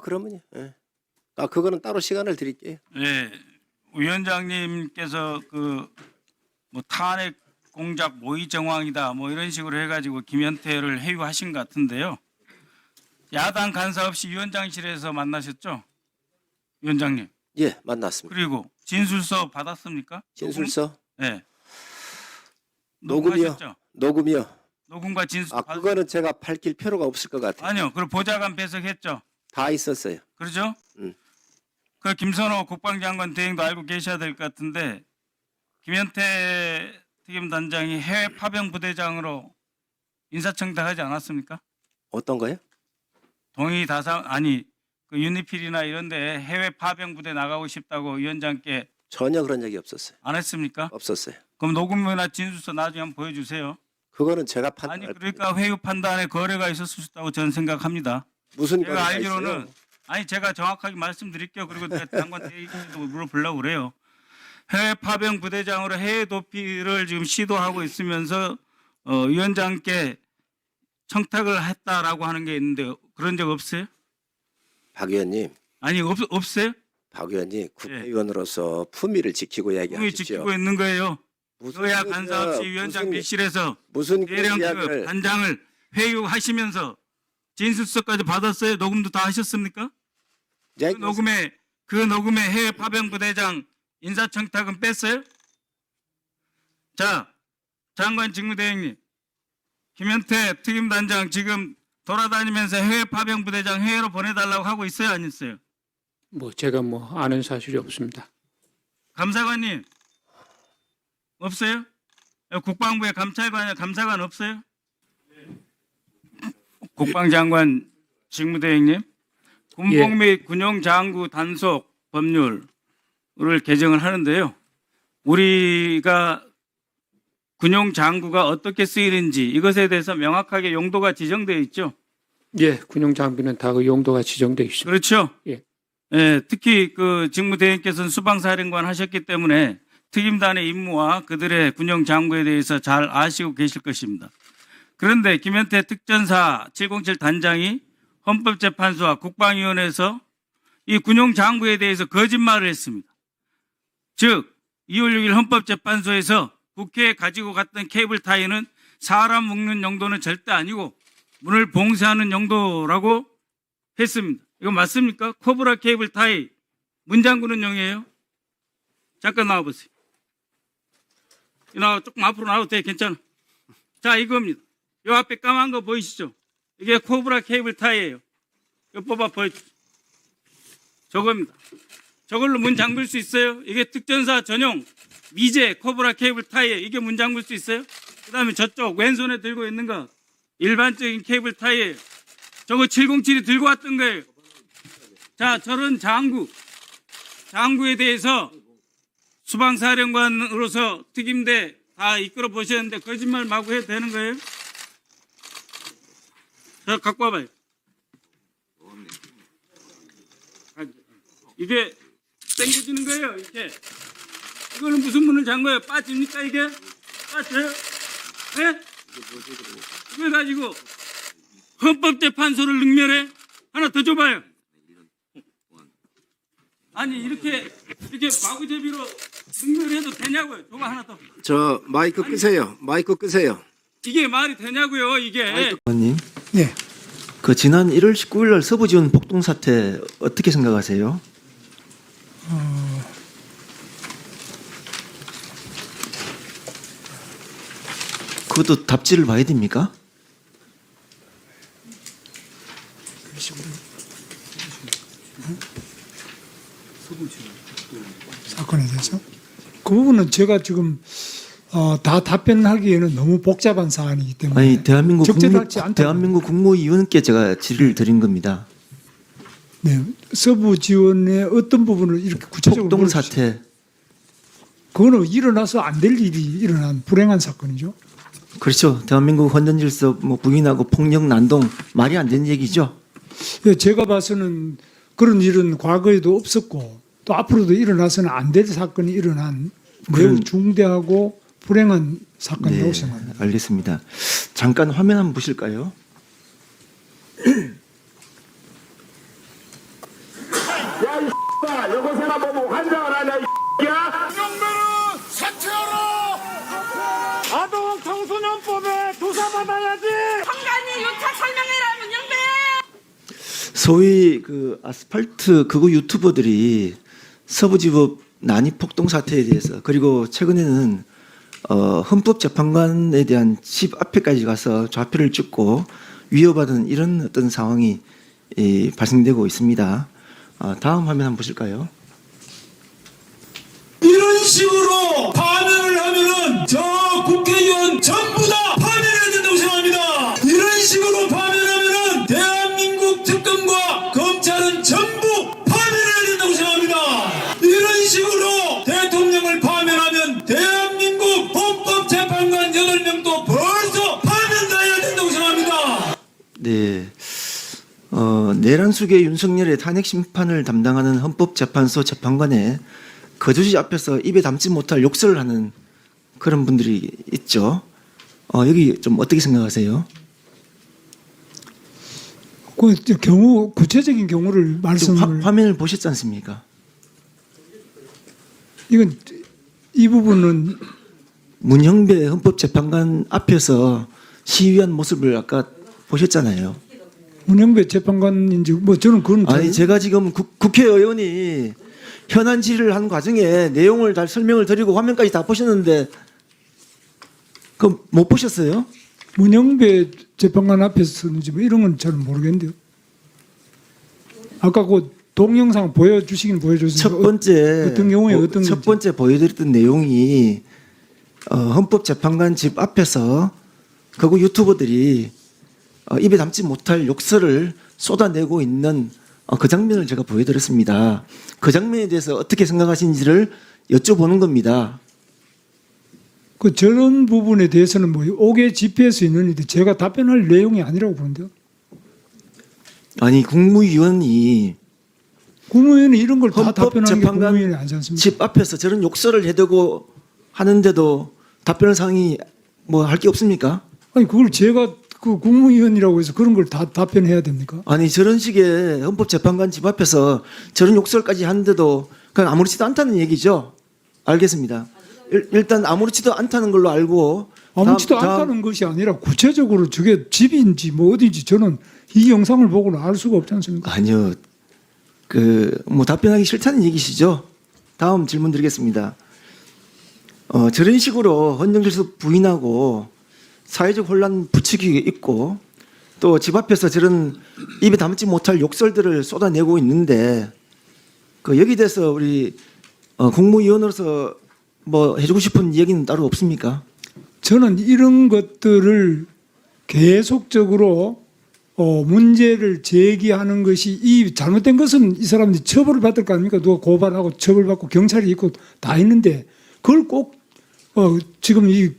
그러면요. 예. 그거는 따로 시간을 드릴게요. 네, 위원장님께서 뭐 탄핵 공작 모의 정황이다 뭐 이런 식으로 해가지고 김현태를 해유하신 것 같은데요. 야당 간사 없이 위원장실에서 만나셨죠, 위원장님? 예, 만났습니다. 그리고 진술서 받았습니까? 진술서? 네. 녹음이요? 녹음하셨죠? 녹음이요? 녹음과 진술. 그거는 제가 밝힐 필요가 없을 것 같아요. 아니요. 그럼 보좌관 배석했죠. 다 있었어요. 그렇죠? 음. 그 김선호 국방장관 대행도 알고 계셔야 될 것 같은데 김현태 특임단장이 해외 파병 부대장으로 인사청탁하지 않았습니까? 어떤 거요? 동의 다상 아니 그 유니필이나 이런데 해외 파병 부대 나가고 싶다고 위원장께 전혀 그런 적이 없었어요. 안 했습니까? 없었어요. 그럼 녹음이나 진술서 나중에 한번 보여주세요. 그거는 제가 아니 판단할 그러니까 회유 판단에 거래가 있었을 수 있다고 저는 생각합니다. 무슨 제가 거래가 알기로는 있어요? 아니 제가 정확하게 말씀드릴게요. 그리고 내가 장관 대행도 물어보려고 그래요. 해외 파병 부대장으로 해외 도피를 지금 시도하고 있으면서 위원장께 청탁을 했다라고 하는 게 있는데 그런 적 없어요? 박 의원님, 아니 없어요? 박 의원님 국회의원으로서 품위를 지키고 분명히 이야기하십시오. 지키고 있는 거예요. 무슨 여야 그 간사 없이 위원장 밀실에서 무슨 대령급 이야기를 단장을 회유하시면서 진술서까지 받았어요? 녹음도 다 하셨습니까? 그 녹음에 해외 파병 부대장 인사청탁은 뺐어요? 자, 장관 직무대행님, 김현태 특임단장 지금 돌아다니면서 해외 파병 부대장 해외로 보내달라고 하고 있어요, 안 있어요? 제가 아는 사실이 없습니다. 감사관님 없어요? 국방부에 감사관 없어요? 국방장관 직무대행님, 군복 및 군용장구 단속 법률을 개정을 하는데요. 우리가 군용장구가 어떻게 쓰이는지 이것에 대해서 명확하게 용도가 지정되어 있죠. 예, 군용 장비는 다 그 용도가 지정되어 있습니다. 그렇죠. 예. 예, 특히 그 직무대행께서는 수방사령관 하셨기 때문에 특임단의 임무와 그들의 군용 장구에 대해서 잘 아시고 계실 것입니다. 그런데 김현태 특전사 707 단장이 헌법재판소와 국방위원회에서 이 군용 장구에 대해서 거짓말을 했습니다. 즉 2월 6일 헌법재판소에서 국회에 가지고 갔던 케이블 타이는 사람 묶는 용도는 절대 아니고 문을 봉쇄하는 용도라고 했습니다. 이거 맞습니까? 코브라 케이블 타이 문 잠그는 용이에요? 잠깐 나와보세요. 조금 앞으로 나와도 돼. 괜찮아. 자, 이겁니다. 요 앞에 까만 거 보이시죠? 이게 코브라 케이블 타이예요. 이거 뽑아 보여주세요. 저겁니다. 저걸로 문 잠글 수 있어요? 이게 특전사 전용 미제 코브라 케이블 타이에 이게 문 잠글 수 있어요? 그 다음에 저쪽 왼손에 들고 있는 거 일반적인 케이블 타이에 저거 707이 들고 왔던 거예요. 자, 저런 장구에 대해서 수방사령관으로서 특임대 다 이끌어 보셨는데 거짓말 마구 해도 되는 거예요? 저 갖고 와봐요. 이게 당겨지는 거예요. 이렇게. 이거는 무슨 문을 잠궈요? 빠집니까 이게? 빠져요? 네? 이걸 가지고 헌법재판소를 능멸해? 하나 더 줘봐요. 아니 이렇게 마구제비로 능멸해도 되냐고요? 저거 하나 더. 저 마이크 끄세요. 마이크 끄세요. 이게 말이 되냐고요? 이게. 의원님, 네. 그 지난 1월 19일 날 서부지원 폭동 사태 어떻게 생각하세요? 그것도 답지를 봐야 됩니까? 사건에 대해서 그 부분은 제가 지금 다 답변하기에는 너무 복잡한 사안이기 때문에 아니 적절하지 않다. 대한민국 국무위원께 제가 질의를 드린 겁니다. 네, 서부 지원의 어떤 부분을 이렇게 구체적으로 폭동 물어주세요. 사태. 그거는 일어나서 안 될 일이 일어난 불행한 사건이죠. 그렇죠. 대한민국 헌정질서 부인하고 폭력 난동 말이 안 되는 얘기죠. 예, 제가 봐서는 그런 일은 과거에도 없었고 또 앞으로도 일어나서는 안 될 사건이 일어난 매우 중대하고 불행한 사건이라고 네, 생각합니다. 알겠습니다. 잠깐 화면 한번 보실까요? 성관이 유착 설명해라 문영배. 소위 그 아스팔트 극우 유튜버들이 서부지법 난입 폭동 사태에 대해서 그리고 최근에는 헌법재판관에 대한 집 앞에까지 가서 좌표를 찍고 위협하는 이런 어떤 상황이 발생되고 있습니다. 다음 화면 한번 보실까요? 이런 식으로 파면을 하면은 저 국회의원 전부 다 파면해야 된다고 생각합니다. 이런 식으로 파면하면은 대한민국 특검과 검찰은 전부 파면해야 된다고 생각합니다. 이런 식으로 대통령을 파면하면 대한민국 헌법재판관 8명도 벌써 파면돼야 된다고 생각합니다. 네. 내란숙의 윤석열의 탄핵 심판을 담당하는 헌법재판소 재판관의 거주지 앞에서 입에 담지 못할 욕설을 하는 그런 분들이 있죠. 여기 좀 어떻게 생각하세요? 그 경우 구체적인 경우를 말씀을 화면을 보셨지 않습니까? 이건 이 부분은 문형배 헌법재판관 앞에서 시위한 모습을 아까 보셨잖아요. 문영배 재판관인지 뭐 저는 그건 아니 제가 지금 국회의원이 현안 질의를 한 과정에 내용을 다 설명을 드리고 화면까지 다 보셨는데 그 못 보셨어요? 문영배 재판관 앞에서는지 뭐 이런 건 잘 모르겠는데요. 아까 그 동영상 보여주시긴 보여줬습니다. 첫 번째 어떤 경우에 어떤 첫 건지. 번째 보여드렸던 내용이 헌법재판관 집 앞에서 거기 유튜버들이 입에 담지 못할 욕설을 쏟아내고 있는 그 장면을 제가 보여드렸습니다. 그 장면에 대해서 어떻게 생각하시는지를 여쭤보는 겁니다. 그 저런 부분에 대해서는 뭐 5개 집회에서 있는데 제가 답변할 내용이 아니라고 보는데요. 아니 국무위원이 국무위원이 이런 걸 다 답변하는 게 헌법재판관 국무위원이 아니지 않습니까? 집 앞에서 저런 욕설을 해대고 하는데도 답변 사항이 뭐 할 게 없습니까? 아니 그걸 제가 그 국무위원이라고 해서 그런 걸 다 답변해야 됩니까? 아니 저런 식의 헌법재판관 집 앞에서 저런 욕설까지 하는데도 그냥 아무렇지도 않다는 얘기죠. 알겠습니다. 일단 아무렇지도 않다는 걸로 알고 아무렇지도 다음- 않다는 것이 아니라 구체적으로 저게 집인지 뭐 어딘지 저는 이 영상을 보고는 알 수가 없지 않습니까? 아니요. 뭐 답변하기 싫다는 얘기시죠. 다음 질문 드리겠습니다. 저런 식으로 헌정질서 부인하고 사회적 혼란 부추기게 있고 또 집 앞에서 저런 입에 담지 못할 욕설들을 쏟아내고 있는데 여기 대해서 우리 국무위원으로서 뭐 해주고 싶은 이야기는 따로 없습니까? 저는 이런 것들을 계속적으로 문제를 제기하는 것이 이 잘못된 것은 이 사람들이 처벌을 받을 거 아닙니까? 누가 고발하고 처벌받고 경찰이 있고 다 있는데 그걸 꼭 지금 이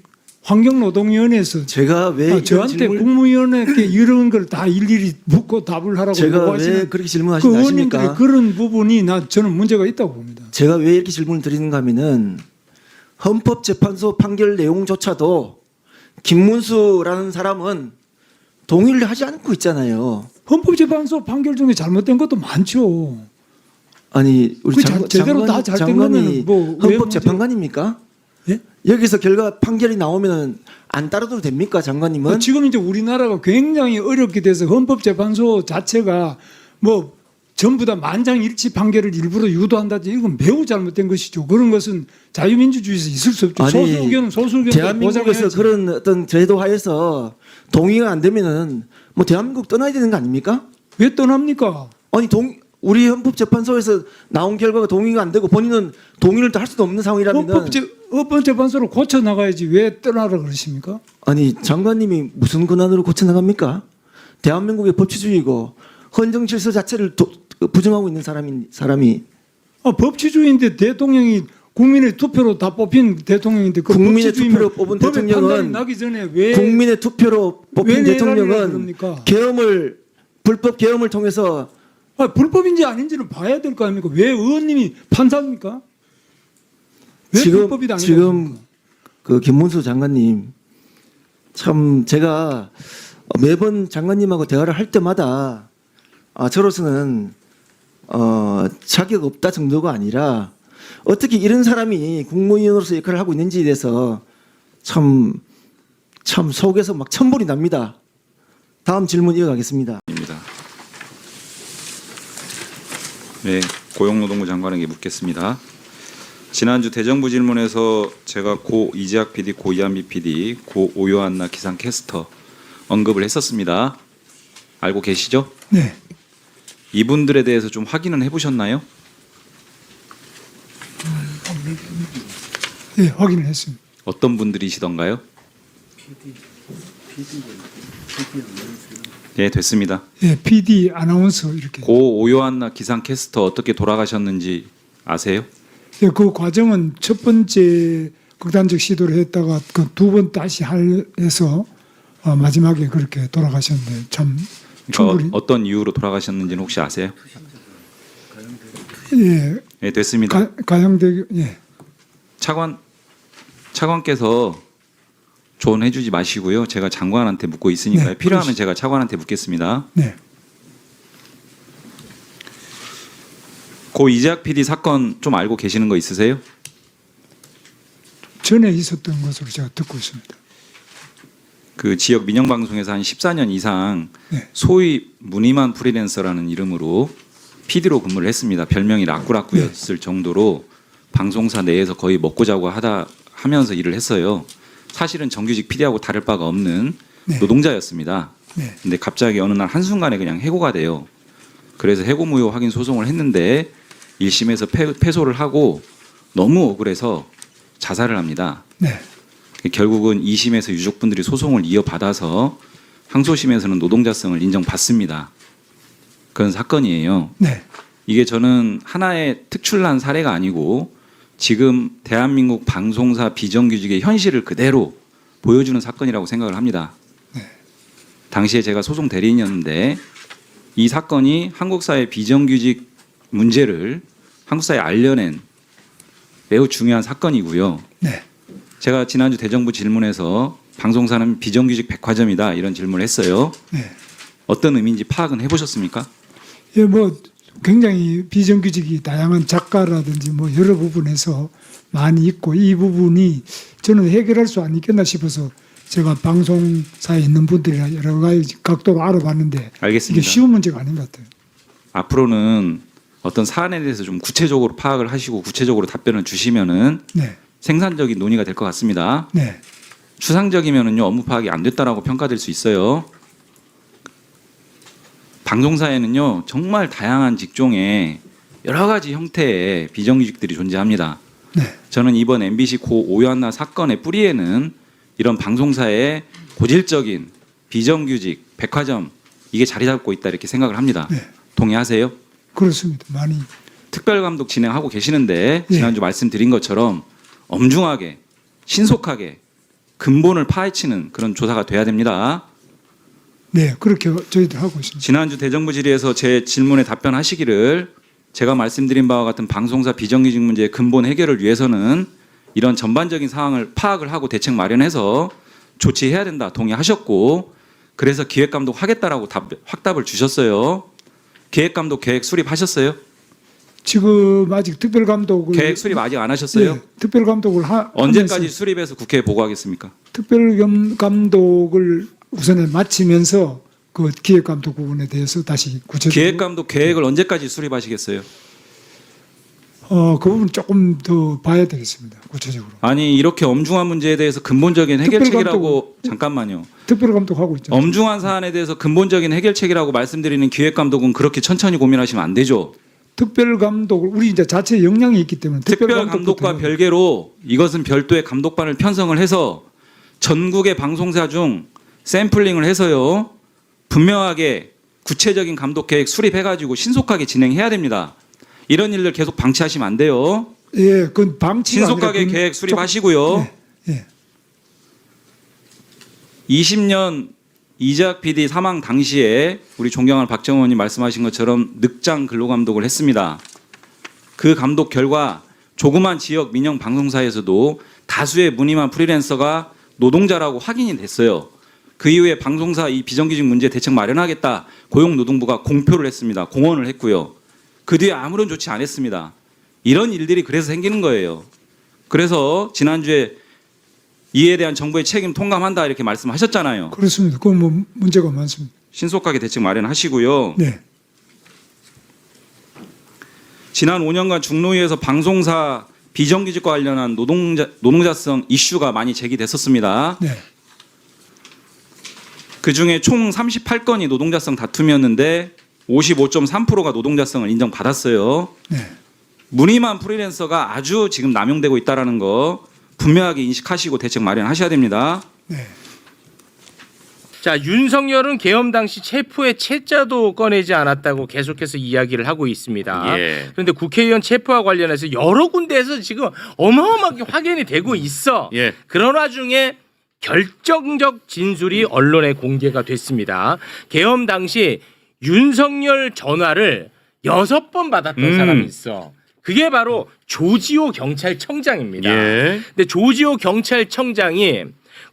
환경노동위원회에서 제가 왜 저한테 국무위원회께 이런 걸 다 일일이 묻고 답을 하라고 제가 왜 요구하시는 그렇게 그 질문하시는지 의원님들의 아십니까? 그런 부분이 저는 문제가 있다고 봅니다. 제가 왜 이렇게 질문을 드리는가 하면은 헌법재판소 판결 내용조차도 김문수라는 사람은 동의를 하지 않고 있잖아요. 헌법재판소 판결 중에 잘못된 것도 많죠. 아니 우리 제대로 다 잘 된 거면 뭐 왜 헌법재판관입니까? 예? 여기서 결과 판결이 나오면 안 따라도 됩니까, 장관님은? 지금 이제 우리나라가 굉장히 어렵게 돼서 헌법재판소 자체가 뭐 전부 다 만장일치 판결을 일부러 유도한다든지 이건 매우 잘못된 것이죠. 그런 것은 자유민주주의에서 있을 수 없죠. 아니, 소수 의견은 소수 의견 대한민국에서 보장해야지. 그런 어떤 제도 하에서 동의가 안 되면은 뭐 대한민국 떠나야 되는 거 아닙니까? 왜 떠납니까? 아니 우리 헌법재판소에서 나온 결과가 동의가 안 되고 본인은 동의를 또 할 수도 없는 상황이라면은 헌법재판소를 고쳐 나가야지 왜 떠나라 그러십니까? 아니 장관님이 무슨 권한으로 고쳐 나갑니까? 대한민국의 법치주의고 헌정 질서 자체를 부정하고 있는 사람이 법치주의인데 대통령이 국민의 투표로 다 뽑힌 대통령인데 그 국민의 법치주의면 투표로 뽑은 법의 판단이 대통령은 나기 전에 왜 국민의 투표로 왜 뽑힌 내란이라 대통령은 그럽니까? 불법 계엄을 통해서 불법인지 아닌지는 봐야 될 거 아닙니까? 왜 의원님이 판사입니까? 왜 불법이다 아니라 지금 그 김문수 장관님 참 제가 매번 장관님하고 대화를 할 때마다 저로서는 자격 없다 정도가 아니라 어떻게 이런 사람이 국무위원으로서 역할을 하고 있는지에 대해서 참 참 속에서 막 천불이 납니다. 다음 질문 이어가겠습니다. 입니다. 네, 고용노동부 장관에게 묻겠습니다. 지난주 대정부 질문에서 제가 고 이재학 PD, 고 이한비 PD, 고 오요한나 기상캐스터 언급을 했었습니다. 알고 계시죠? 네. 이분들에 대해서 좀 확인은 해보셨나요? 예, 확인을 했습니다. 어떤 분들이시던가요? 네, 됐습니다. 예, PD 아나운서 이렇게. 고 오요한나 기상캐스터 어떻게 돌아가셨는지 아세요? 예, 그 과정은 첫 번째 극단적 시도를 했다가 그 두 번 다시 해서 마지막에 그렇게 돌아가셨는데 참 충분히 그러니까 어떤 이유로 돌아가셨는지는 혹시 아세요? 예, 네, 됐습니다. 가양대교 예. 차관께서 조언해주지 마시고요. 제가 장관한테 묻고 있으니까요. 네, 필요하면 제가 차관한테 묻겠습니다. 네. 고 이재학 PD 사건 좀 알고 계시는 거 있으세요? 전에 있었던 것으로 제가 듣고 있습니다. 그 지역 민영방송에서 한 14년 이상 네. 소위 무늬만 프리랜서라는 이름으로 PD로 근무를 했습니다. 별명이 라꾸라꾸였을 정도로 방송사 내에서 거의 먹고 자고 하면서 일을 했어요. 사실은 정규직 PD하고 다를 바가 없는 네. 노동자였습니다. 네. 근데 갑자기 어느 날 한순간에 그냥 해고가 돼요. 그래서 해고 무효 확인 소송을 했는데 1심에서 패소를 하고 너무 억울해서 자살을 합니다. 네. 결국은 2심에서 유족분들이 소송을 이어받아서 항소심에서는 노동자성을 인정받습니다. 그런 사건이에요. 네. 이게 저는 하나의 특출난 사례가 아니고 지금 대한민국 방송사 비정규직의 현실을 그대로 보여주는 사건이라고 생각을 합니다. 네. 당시에 제가 소송 대리인이었는데 이 사건이 한국 사회 비정규직 문제를 한국 사회에 알려낸 매우 중요한 사건이고요. 네. 제가 지난주 대정부 질문에서 방송사는 비정규직 백화점이다 이런 질문을 했어요. 네. 어떤 의미인지 파악은 해보셨습니까? 예, 뭐 굉장히 비정규직이 다양한 작가라든지 뭐 여러 부분에서 많이 있고 이 부분이 저는 해결할 수 안 있겠나 싶어서 제가 방송사에 있는 분들이랑 여러 가지 각도로 알아봤는데 알겠습니다. 이게 쉬운 문제가 아닌 것 같아요. 앞으로는 어떤 사안에 대해서 좀 구체적으로 파악을 하시고 구체적으로 답변을 주시면은 네, 생산적인 논의가 될 것 같습니다. 네, 추상적이면은요 업무 파악이 안 됐다라고 평가될 수 있어요. 방송사에는요 정말 다양한 직종의 여러 가지 형태의 비정규직들이 존재합니다. 네, 저는 이번 MBC 고 오연나 사건의 뿌리에는 이런 방송사의 고질적인 비정규직 백화점 이게 자리 잡고 있다 이렇게 생각을 합니다. 네. 동의하세요? 그렇습니다. 많이 특별감독 진행하고 계시는데 예. 지난주 말씀드린 것처럼 엄중하게 신속하게 근본을 파헤치는 그런 조사가 돼야 됩니다. 네, 그렇게 저희들 하고 있습니다. 지난주 대정부 질의에서 제 질문에 답변하시기를 제가 말씀드린 바와 같은 방송사 비정규직 문제의 근본 해결을 위해서는 이런 전반적인 상황을 파악을 하고 대책 마련해서 조치해야 된다 동의하셨고 그래서 기획감독 하겠다라고 확답을 주셨어요. 기획감독 계획 수립하셨어요? 지금 아직 특별감독을 계획 수립 아직 안 하셨어요? 네, 특별감독을 언제까지 하면서 수립해서 국회에 보고하겠습니까? 특별감독을 우선에 마치면서 그 기획감독 부분에 대해서 다시 구체적으로 기획감독 계획을 언제까지 수립하시겠어요? 그 부분 조금 더 봐야 되겠습니다. 구체적으로. 아니 이렇게 엄중한 문제에 대해서 근본적인 해결책이라고 잠깐만요. 특별감독하고 있죠. 엄중한 사안에 대해서 근본적인 해결책이라고 말씀드리는 기획감독은 그렇게 천천히 고민하시면 안 되죠. 특별감독을 우리 이제 자체 역량이 있기 때문에 특별감독과 별개로 이것은 별도의 감독반을 편성을 해서 전국의 방송사 중 샘플링을 해서요. 분명하게 구체적인 감독 계획 수립해가지고 신속하게 진행해야 됩니다. 이런 일들 계속 방치하시면 안 돼요. 예, 그건 방치가 신속하게 아니라 계획 수립하시고요. 예, 예. 20년 이재학 PD 사망 당시에 우리 존경하는 박정원 의원님 말씀하신 것처럼 늑장 근로감독을 했습니다. 그 감독 결과 조그만 지역 민영 방송사에서도 다수의 무늬만 프리랜서가 노동자라고 확인이 됐어요. 그 이후에 방송사 이 비정규직 문제 대책 마련하겠다 고용노동부가 공표를 했습니다. 공언을 했고요. 그 뒤에 아무런 조치 안 했습니다. 이런 일들이 그래서 생기는 거예요. 그래서 지난주에 이에 대한 정부의 책임 통감한다 이렇게 말씀하셨잖아요. 그렇습니다. 그건 뭐 문제가 많습니다. 신속하게 대책 마련하시고요. 네. 지난 5년간 중노위에서 방송사 비정규직과 관련한 노동자성 이슈가 많이 제기됐었습니다. 네. 그중에 총 38건이 노동자성 다툼이었는데 55.3%가 노동자성을 인정받았어요. 네. 무늬만 프리랜서가 아주 지금 남용되고 있다는 거 분명하게 인식하시고 대책 마련하셔야 됩니다. 네. 자, 윤석열은 계엄 당시 체포의 채자도 꺼내지 않았다고 계속해서 이야기를 하고 있습니다. 예. 그런데 국회의원 체포와 관련해서 여러 군데에서 지금 어마어마하게 확인이 되고 있어. 예. 그런 와중에 결정적 진술이 언론에 공개가 됐습니다. 계엄 당시 윤석열 전화를 6번 받았던 사람이 있어. 그게 바로 조지호 경찰청장입니다. 예. 근데 조지호 경찰청장이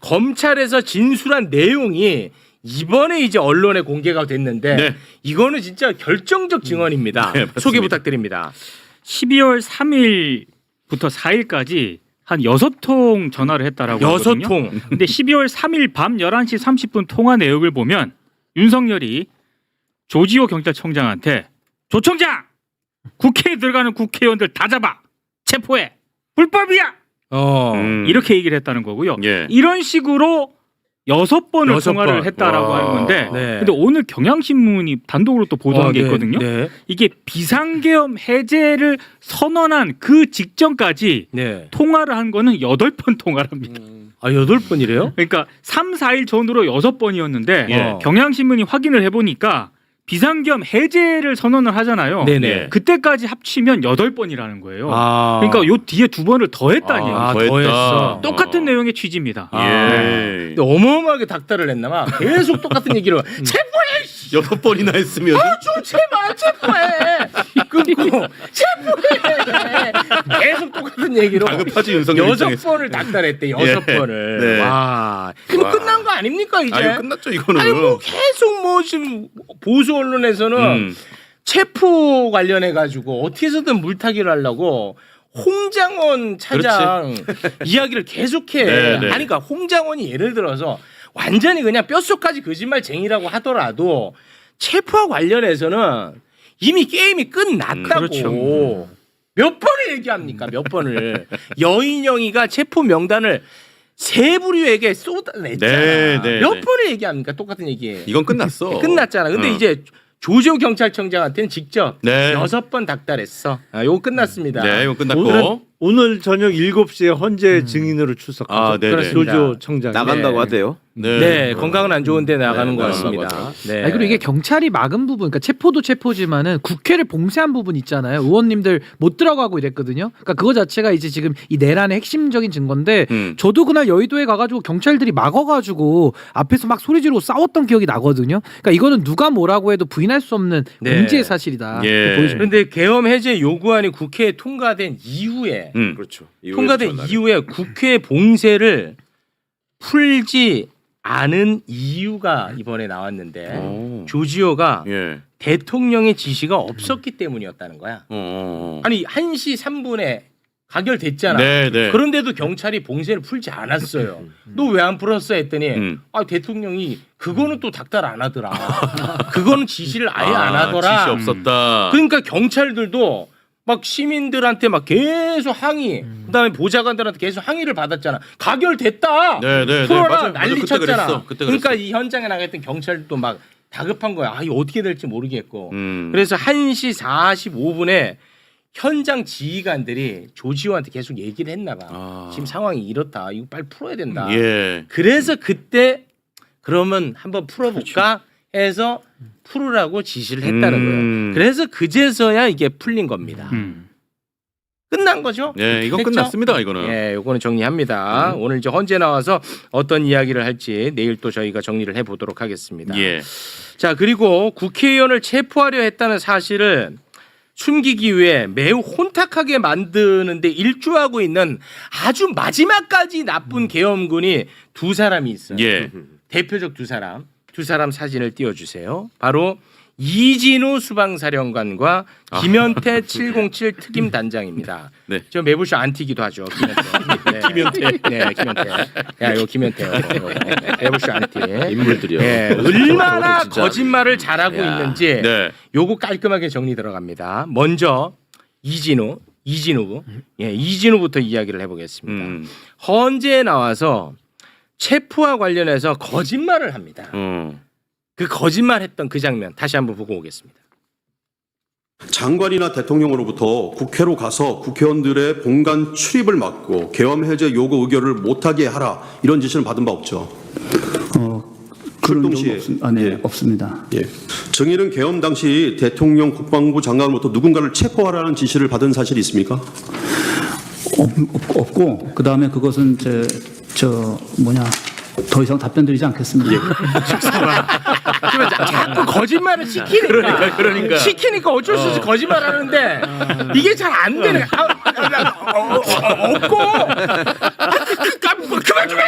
검찰에서 진술한 내용이 이번에 이제 언론에 공개가 됐는데 네. 이거는 진짜 결정적 증언입니다. 네, 맞습니다. 소개 부탁드립니다. 12월 3일부터 4일까지 한 6통 전화를 했다라고 하거든요. 6통. 근데 12월 3일 밤 11시 30분 통화 내역을 보면 윤석열이 조지호 경찰청장한테 조 청장! 국회에 들어가는 국회의원들 다 잡아! 체포해! 불법이야! 이렇게 얘기를 했다는 거고요. 예. 이런 식으로 6번을 6번. 통화를 했다라고 와. 하는 건데 네. 근데 오늘 경향신문이 단독으로 또 보도한 게 있거든요. 네. 이게 비상계엄 해제를 선언한 그 직전까지 네. 통화를 한 거는 8번 통화를 합니다. 아, 8번이래요? 그러니까 3, 4일 전으로 6번이었는데 예. 경향신문이 확인을 해보니까 비상계엄 해제를 선언을 하잖아요. 네네. 그때까지 합치면 8번이라는 거예요. 아. 그러니까 요 뒤에 2번을 더했다니. 아, 더했다. 더했어. 똑같은 내용의 취지입니다. 예. 근데 어마어마하게 닥달을 했나봐. 계속 똑같은 얘기를 체포해! 6번이나 했으면 좀 제발 체포해! 끊고 체포해! 계속 똑같은 얘기로 다급하지 윤석열 입장에서. 6번을 닥달했대. 6번을. 네. 와. 그럼 와. 끝난 거 아닙니까 이제? 아유 끝났죠 이거는. 아니 뭐 계속 뭐 지금 보수 언론에서는 체포 관련해 가지고 어떻게 해서든 물타기를 하려고 홍장원 차장 이야기를 계속해. 네, 네. 아니 그러니까 홍장원이 예를 들어서 완전히 그냥 뼛속까지 거짓말쟁이라고 하더라도 체포와 관련해서는 이미 게임이 끝났다고. 그렇죠. 몇 번을 얘기합니까? 몇 번을. 여인영이가 체포 명단을 세 부류에게 쏟아냈잖아. 네, 네, 몇 네. 번을 얘기합니까? 똑같은 얘기에. 이건 끝났어. 끝났잖아. 근데 이제 조지호 경찰청장한테는 직접 네. 6번 닥달했어. 아, 요거 끝났습니다. 네, 이건 끝났고. 오늘 저녁 7시에 헌재 증인으로 출석하죠. 아, 네, 네. 그렇습니다. 조지호 청장 나간다고 하대요. 네, 건강은 안 좋은데 나가는 것 나가는 같습니다. 거죠. 네. 아니, 그리고 이게 경찰이 막은 부분, 그러니까 체포도 체포지만은 국회를 봉쇄한 부분 있잖아요. 의원님들 못 들어가고 이랬거든요. 그러니까 그거 자체가 이제 지금 이 내란의 핵심적인 증거인데, 저도 그날 여의도에 가가지고 경찰들이 막아가지고 앞에서 막 소리 지르고 싸웠던 기억이 나거든요. 그러니까 이거는 누가 뭐라고 해도 부인할 수 없는 네. 문제의 사실이다. 예. 보여집니다. 그런데 계엄 해제 요구안이 국회에 통과된 이후에 그렇죠. 통과된 이후에 국회 봉쇄를 풀지 않은 이유가 이번에 나왔는데 조지호가 예. 대통령의 지시가 없었기 때문이었다는 거야. 어. 아니 1시 3분에 가결됐잖아. 네, 네. 그런데도 경찰이 봉쇄를 풀지 않았어요. 너 왜 안 풀었어 했더니 아 대통령이 그거는 또 닥달 안 하더라. 그거는 지시를 아예 안 하더라. 지시 없었다. 그러니까 경찰들도 막 시민들한테 막 계속 항의, 그다음에 보좌관들한테 계속 항의를 받았잖아. 가결됐다. 네, 네, 네. 풀어라 맞아요. 난리 그때 쳤잖아. 그랬어. 그때 그러니까 그랬어. 이 현장에 나갔던 경찰도 막 다급한 거야. 아, 이거 어떻게 될지 모르겠고. 음. 그래서 1시 45분에 현장 지휘관들이 조지호한테 계속 얘기를 했나 봐. 아. 지금 상황이 이렇다. 이거 빨리 풀어야 된다. 예. 그래서 그때 그러면 한번 풀어볼까 해서 풀으라고 지시를 했다는 거예요. 그래서 그제서야 이게 풀린 겁니다. 끝난 거죠? 예, 이건 됐죠? 끝났습니다. 이거는. 예, 요거는 정리합니다. 오늘 이제 헌재 나와서 어떤 이야기를 할지 내일 또 저희가 정리를 해보도록 하겠습니다. 예. 자, 그리고 국회의원을 체포하려 했다는 사실을 숨기기 위해 매우 혼탁하게 만드는데 일조하고 있는 아주 마지막까지 나쁜 계엄군이 두 사람이 있어요. 예. 대표적 두 사람 사진을 띄워주세요. 바로 이진우 수방사령관과 김현태 707 특임 단장입니다. 네. 저 매부쇼 안티기도 하죠. 김현태. 네. 김현태. 네, 김현태. 야, 이거 김현태요. 매부쇼 안티. 인물들이요. 네, 얼마나 진짜. 거짓말을 잘하고 야. 있는지 네. 요거 깔끔하게 정리 들어갑니다. 먼저 이진우. 예, 이진우부터 이야기를 해보겠습니다. 헌재에 나와서 체포와 관련해서 거짓말을 합니다. 그 거짓말했던 그 장면 다시 한번 보고 오겠습니다. 장관이나 대통령으로부터 국회로 가서 국회의원들의 본관 출입을 막고 계엄 해제 요구 의결을 못하게 하라 이런 지시는 받은 바 없죠. 출동 시에 없습니다. 예. 정의는 계엄 당시 대통령 국방부 장관으로부터 누군가를 체포하라는 지시를 받은 사실이 있습니까? 없고 그 다음에 그것은 더 이상 답변 드리지 않겠습니다. 자꾸 거짓말을 시키니까. 그러니까. 시키니까 어쩔 수 없이 거짓말하는데 이게 잘 안 되네. 없고 그만 좀 해.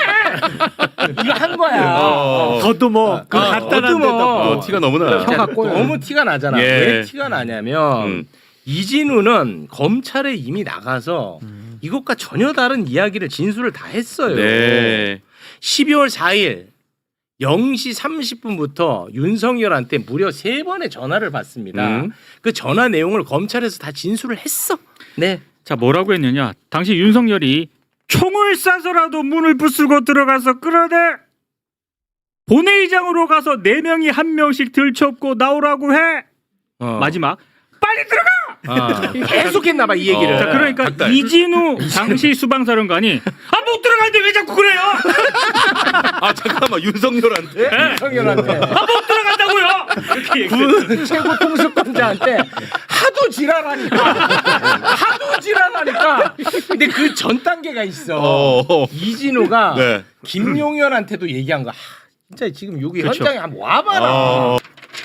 이거 한 거야. 더듬어. 그 더듬어. 티가 너무 나요. 너무 티가 나잖아. 예. 왜 티가 나냐면 이진우는 검찰에 이미 나가서 이것과 전혀 다른 이야기를 진술을 다 했어요. 네. 12월 4일 0시 30분부터 윤석열한테 무려 3번의 전화를 받습니다. 그 전화 내용을 검찰에서 다 진술을 했어. 네. 자, 뭐라고 했느냐? 당시 윤석열이 총을 쏴서라도 문을 부수고 들어가서 끌어내 본회의장으로 가서 4명이 1명씩 들쳐업고 나오라고 해. 마지막 빨리 들어가. 계속했나 봐 이 얘기를. 자, 그러니까 닭달. 이진우 당시 수방사령관이 못 들어가는데 왜 자꾸 그래요? 아 잠깐만 윤석열한테? 윤석열한테 못 들어간다고요? 이렇게 얘기했어요. 군 최고 통수권자한테 하도 지랄하니까. 근데 그 전 단계가 있어. 이진우가 네. 김용현한테도 얘기한 거. 진짜 지금 여기 그렇죠. 현장에 한번 와봐라.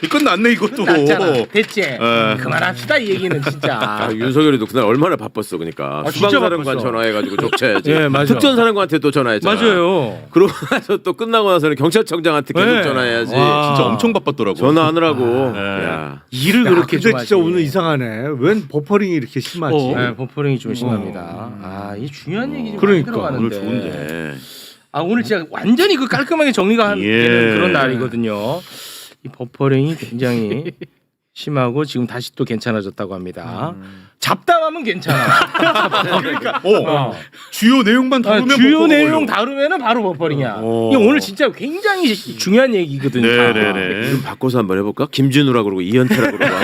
끝났네 이것도. 끝났잖아. 됐지. 그만합시다 이 얘기는 진짜. 윤석열이도 그날 얼마나 바빴어, 그러니까 수방사령관 전화해가지고 족쳐야지. 예, 맞아. 특전사령관한테 또 전화했잖아. 맞아요. 그러고 나서 또 끝나고 나서는 경찰청장한테 계속 전화해야지. 진짜 엄청 바빴더라고. 전화하느라고. 야. 일을 그렇게 근데 좋아하지. 진짜 오늘 이상하네. 웬 버퍼링이 이렇게 심하지? 네, 버퍼링이 좀 심합니다. 이 중요한 얘기 좀 그러니까, 들어가는데. 오늘 좋은데. 오늘 진짜 완전히 그 깔끔하게 정리가 되는 그런 날이거든요. 이 버퍼링이 굉장히 심하고 지금 다시 또 괜찮아졌다고 합니다. 잡담하면 괜찮아. 그러니까 주요 내용만 다루면 주요 버퍼가 내용 걸려. 다루면은 바로 버퍼링이야. 이게 오늘 진짜 굉장히 중요한 얘기거든요. 네네네. 좀 바꿔서 한번 해볼까? 김진우라고 그러고 이현태라고 그러고.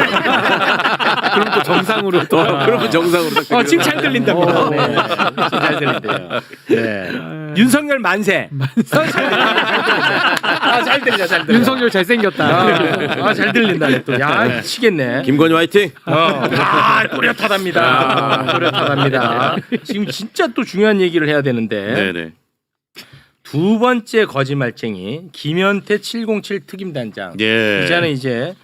그럼 또 정상으로 또. 그러면 정상으로. 지금 잘 들린답니다. 네. 지금 잘 들린대요. 네. 윤석열 만세. 잘 들려. 윤석열 잘생겼다. 잘 들린다. 또. 야, 미치겠네. 김건희 화이팅. 또렷하답니다. 지금 진짜 또 중요한 얘기를 해야 되는데. 네네. 두 번째 거짓말쟁이 김현태 707 특임단장. 예. 이 자는 이제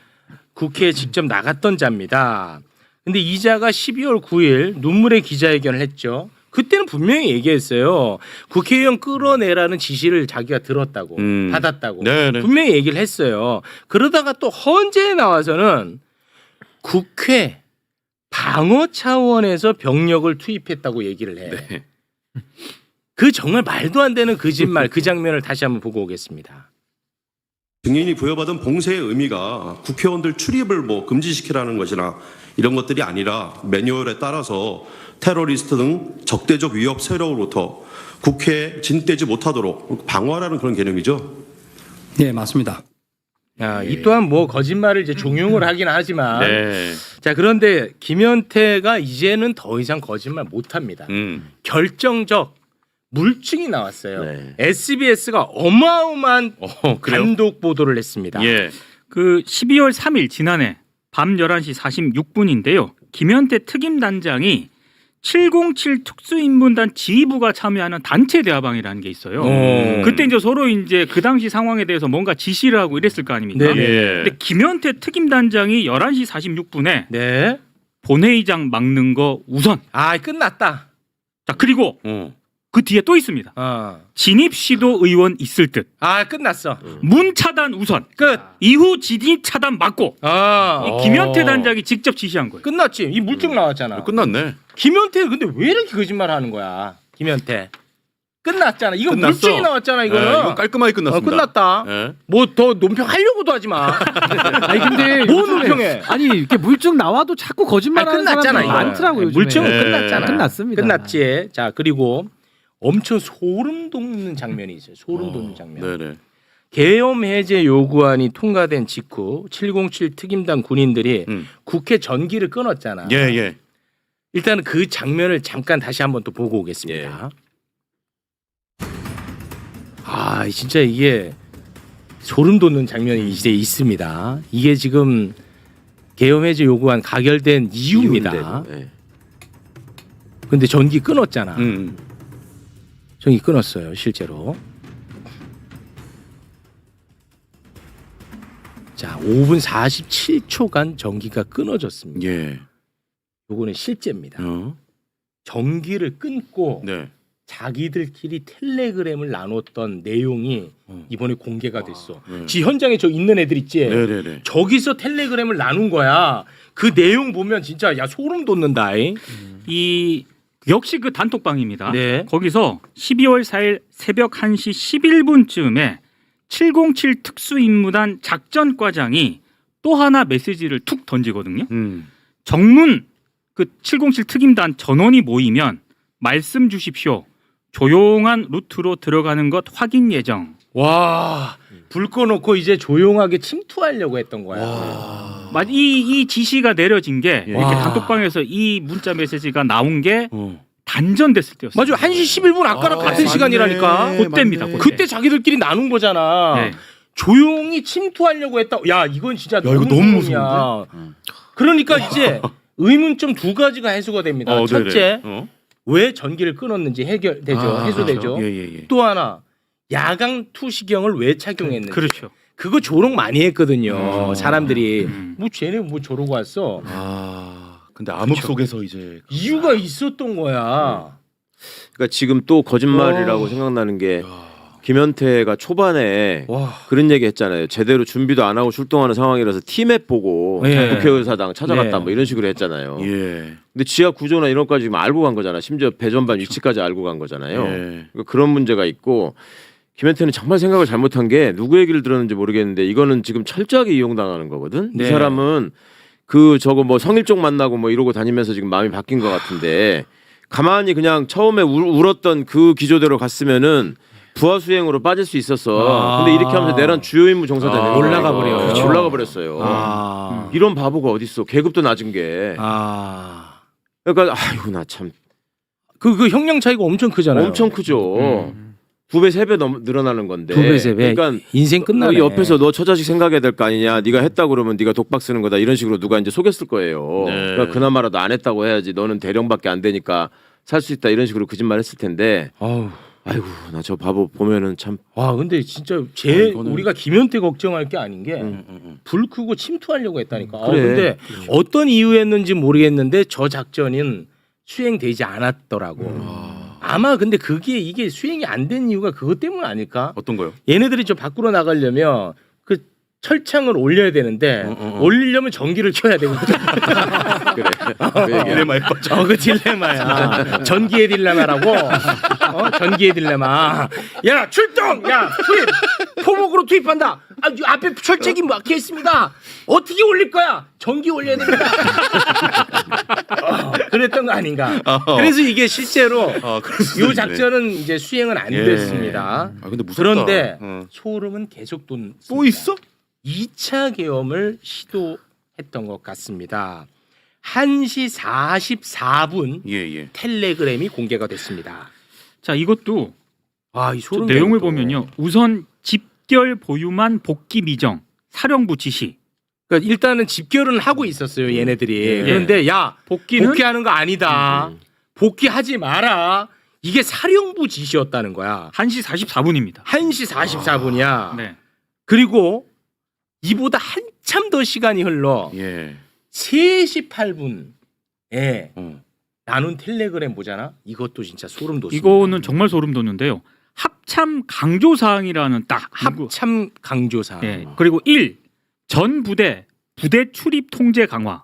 국회에 직접 나갔던 자입니다. 근데 이 자가 12월 9일 눈물의 기자회견을 했죠. 그때는 분명히 얘기했어요. 국회의원 끌어내라는 지시를 자기가 들었다고 받았다고 네네. 분명히 얘기를 했어요. 그러다가 또 헌재에 나와서는 국회 방어 차원에서 병력을 투입했다고 얘기를 해요. 네. 그 정말 말도 안 되는 거짓말 그 장면을 다시 한번 보고 오겠습니다. 증인이 부여받은 봉쇄의 의미가 국회의원들 출입을 금지시키라는 것이나 이런 것들이 아니라 매뉴얼에 따라서 테러리스트 등 적대적 위협 세력으로부터 국회에 진입되지 못하도록 방어하라는 그런 개념이죠. 네, 맞습니다. 이 또한 거짓말을 이제 종용을 하긴 하지만 네. 자 그런데 김현태가 이제는 더 이상 거짓말 못합니다. 결정적 물증이 나왔어요. 네. SBS가 어마어마한 단독 보도를 했습니다. 예. 그 12월 3일 지난해 밤 11시 46분인데요. 김현태 특임단장이 707 특수인문단 지휘부가 참여하는 단체 대화방이라는 게 있어요. 그때 이제 서로 이제 그 당시 상황에 대해서 뭔가 지시를 하고 이랬을 거 아닙니까? 네네. 근데 김현태 특임단장이 11시 46분에 네. 본회의장 막는 거 우선. 끝났다. 자, 그리고 그 뒤에 또 있습니다. 진입 시도 의원 있을 듯. 아 끝났어. 문 차단 우선. 끝. 이후 진입 차단 막고. 이 김현태 단장이 직접 지시한 거예요. 끝났지. 이 물증 나왔잖아. 끝났네. 김현태 근데 왜 이렇게 거짓말 하는 거야? 김현태. 끝났잖아. 이거 끝났어. 물증이 나왔잖아. 이거는. 네, 이건 깔끔하게 끝났습니다. 끝났다. 네. 뭐 더 논평하려고도 하지 마. 아니 근데 뭐 요즘에 논평해? 아니 이렇게 물증 나와도 자꾸 거짓말하는 끝났잖아. 사람들이 이거는. 많더라고요. 요즘에. 물증은 네. 끝났잖아. 끝났습니다. 끝났지. 자 그리고 엄청 소름 돋는 장면이 있어요. 소름 돋는 장면. 네네. 계엄 해제 요구안이 통과된 직후 707 특임단 군인들이 국회 전기를 끊었잖아. 예. 일단은 그 장면을 잠깐 다시 한번 또 보고 오겠습니다. 아 진짜 이게 소름 돋는 장면이 이제 있습니다. 이게 지금 계엄 해제 요구안 가결된 이유입니다. 네. 근데 전기 끊었잖아. 전기 끊었어요 실제로. 자 5분 47초간 전기가 끊어졌습니다. 예. 요거는 실제입니다. 전기를 끊고 네. 자기들끼리 텔레그램을 나눴던 내용이 이번에 공개가 됐어. 지 현장에 저 있는 애들 있지. 네네네. 저기서 텔레그램을 나눈 거야. 그 내용 보면 진짜 야 소름 돋는다. 이 역시 그 단톡방입니다. 네. 거기서 12월 4일 새벽 1시 11분쯤에 707 특수임무단 작전과장이 또 하나 메시지를 툭 던지거든요. 정문 그 707 특임단 전원이 모이면 말씀 주십시오. 조용한 루트로 들어가는 것 확인 예정. 와, 불 꺼놓고 이제 조용하게 침투하려고 했던 거야. 이 지시가 내려진 게 이렇게 와. 단톡방에서 이 문자 메시지가 나온 게 단전됐을 때였어요. 맞아, 1시 11분 아까랑 같은 시간이라니까. 그때입니다. 그때 자기들끼리 나눈 거잖아. 네. 조용히 침투하려고 했다. 야, 이건 진짜 이거 너무 무서운이야. 그러니까 이제 의문점 두 가지가 해소가 됩니다. 첫째, 왜 전기를 끊었는지 해결되죠. 해소되죠. 예. 또 하나, 야광 투시경을 왜 착용했는지. 그렇죠. 그거 조롱 많이 했거든요. 사람들이 뭐 쟤네 뭐 저러고 왔어. 근데 암흑 속에서 이제 이유가 있었던 거야. 그러니까 지금 또 거짓말이라고 생각나는 게 김현태가 초반에 그런 얘기 했잖아요. 제대로 준비도 안 하고 출동하는 상황이라서 티맵 보고 예. 국회의사당 찾아갔다 예. 뭐 이런 식으로 했잖아요. 예. 근데 지하 구조나 이런 것까지 지금 알고 간 거잖아. 심지어 배전반 위치까지 알고 간 거잖아요. 예. 그러니까 그런 문제가 있고 김현태는 정말 생각을 잘못한 게 누구 얘기를 들었는지 모르겠는데 이거는 지금 철저하게 이용당하는 거거든. 네. 이 사람은 그 저거 뭐 성일종 만나고 뭐 이러고 다니면서 지금 마음이 바뀐 것 같은데 가만히 그냥 처음에 울었던 그 기조대로 갔으면은 부하 수행으로 빠질 수 있었어. 근데 이렇게 하면서 내란 주요 임무 종사자 되는 거야. 올라가 버려요. 그렇지, 올라가 버렸어요. 이런 바보가 어딨어. 계급도 낮은 게. 그러니까 아이고 나 참 그 형량 차이가 엄청 크잖아요. 엄청 크죠. 2배 3배 늘어나는 건데. 2배 3배. 그러니까 인생 끝나네. 너 옆에서 너 처자식 생각해야 될 거 아니냐. 네가 했다 그러면 네가 독박 쓰는 거다. 이런 식으로 누가 이제 속였을 거예요. 네. 그러니까 그나마라도 안 했다고 해야지. 너는 대령밖에 안 되니까 살 수 있다. 이런 식으로 거짓말했을 텐데. 아이고 나 저 바보 보면은 참. 와 근데 진짜 이거는- 우리가 김현태 걱정할 게 아닌 게 불 끄고 침투하려고 했다니까. 그래. 근데 어떤 이유였는지 모르겠는데 저 작전은 수행되지 않았더라고. 아마 근데 이게 수행이 안 된 이유가 그것 때문 아닐까? 어떤 거요? 얘네들이 저 밖으로 나가려면 그 철창을 올려야 되는데 올리려면 전기를 켜야 되거든. 그래. 그 얘기야. 딜레마에 빠져. 그 딜레마야. 전기의 딜레마라고. 전기의 딜레마. 야 출동. 야 투입. 포목으로 투입한다. 앞에 철책이 막혀 있습니다. 어떻게 올릴 거야? 전기 올려야 됩니다. 그랬던 거 아닌가. 그래서 이게 실제로 이 작전은 이제 수행은 안 예. 됐습니다. 근데 무섭다. 그런데 어. 소름은 계속 돋습니다. 또 있어? 2차 계엄을 시도했던 것 같습니다. 1시 44분 예. 텔레그램이 공개가 됐습니다. 자, 이것도 이 저 소름 내용을 돋고. 보면요. 우선 집결 보유만 복귀 미정. 사령부 지시. 그러니까 일단은 집결은 하고 있었어요, 얘네들이. 예. 그런데 야, 복귀는 복귀하는 거 아니다. 복귀하지 마라. 이게 사령부 지시였다는 거야. 1시 44분입니다. 1시 44분이야. 네. 그리고 이보다 한참 더 시간이 흘러 예. 3시 8분에 나눈 텔레그램 보잖아. 이것도 진짜 소름 돋습니다. 이거는 정말 소름 돋는데요. 합참 강조 사항이라는 딱 합참 강조 사항. 예. 그리고 1. 전 부대 출입 통제 강화.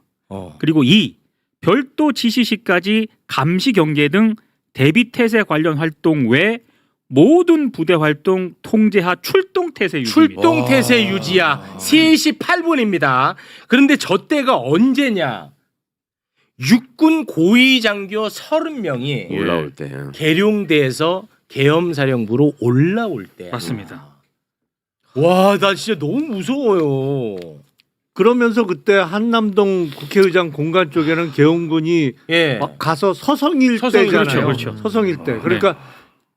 그리고 2. 별도 지시 시까지 감시 경계 등 대비 태세 관련 활동 외 모든 부대 활동 통제하 출동 태세 유지. 출동 태세 유지야. 3시 8분입니다. 그런데 저 때가 언제냐? 육군 고위 장교 30명이 올라올 때. 계룡대에서 계엄사령부로 올라올 때. 맞습니다. 와, 나 진짜 너무 무서워요. 그러면서 그때 한남동 국회의장 공간 쪽에는 계엄군이 예. 막 가서 서성일 서성일, 때잖아요. 그렇죠. 서성일 때. 그러니까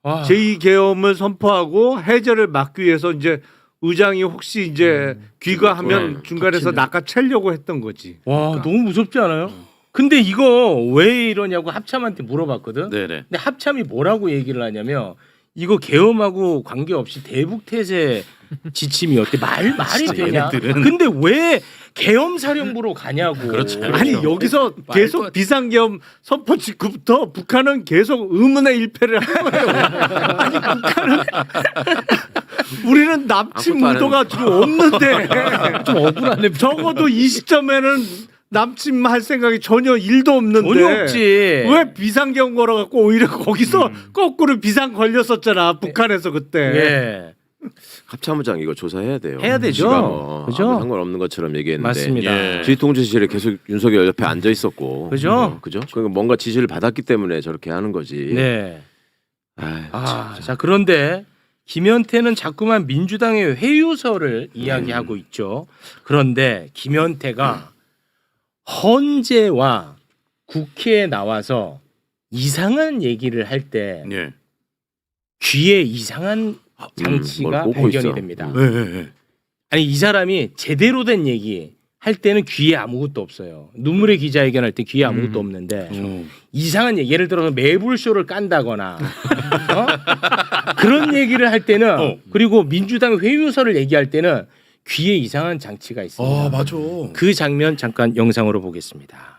와. 제2계엄을 선포하고 해제를 막기 위해서 이제 의장이 혹시 이제 귀가하면 중간에서 낚아채려고 했던 거지. 와, 너무 무섭지 않아요? 근데 이거 왜 이러냐고 합참한테 물어봤거든. 네네. 근데 합참이 뭐라고 얘기를 하냐면 이거 계엄하고 관계없이 대북태세 지침이었대. 말이 되냐? 얘네들은. 근데 왜 계엄사령부로 가냐고. 그렇죠. 아니 여기서 계속 비상계엄 선포 직후부터 북한은 계속 의문의 일패를 한 거예요. 아니 북한은 우리는 남침 의도가 지금 없는데 좀 억울하네. 적어도 이 시점에는 남침할 생각이 전혀 1도 없는데 전혀 없지. 왜 비상계엄 걸어갖고 오히려 거기서 거꾸로 비상 걸렸었잖아 북한에서 그때. 예. 합참의장 이거 조사해야 돼요. 해야 되죠. 지가 뭐 그죠? 아무 상관없는 것처럼 얘기했는데 맞습니다. 지휘통제실에 계속 윤석열 옆에 앉아 있었고, 그죠? 그죠? 그러니까 뭔가 지시를 받았기 때문에 저렇게 하는 거지. 네. 아, 자 그런데 김현태는 자꾸만 민주당의 회유서를 이야기하고 있죠. 그런데 김현태가 헌재와 국회에 나와서 이상한 얘기를 할 때 예. 귀에 이상한 장치가 뭘 꽂고 발견이 있어. 됩니다. 네. 아니 이 사람이 제대로 된 얘기 할 때는 귀에 아무것도 없어요. 눈물의 기자회견할 때 귀에 아무것도 없는데 이상한 얘기, 예를 들어서 매불쇼를 깐다거나 그런 얘기를 할 때는 그리고 민주당 회유서를 얘기할 때는 귀에 이상한 장치가 있습니다. 아 맞아. 그 장면 잠깐 영상으로 보겠습니다.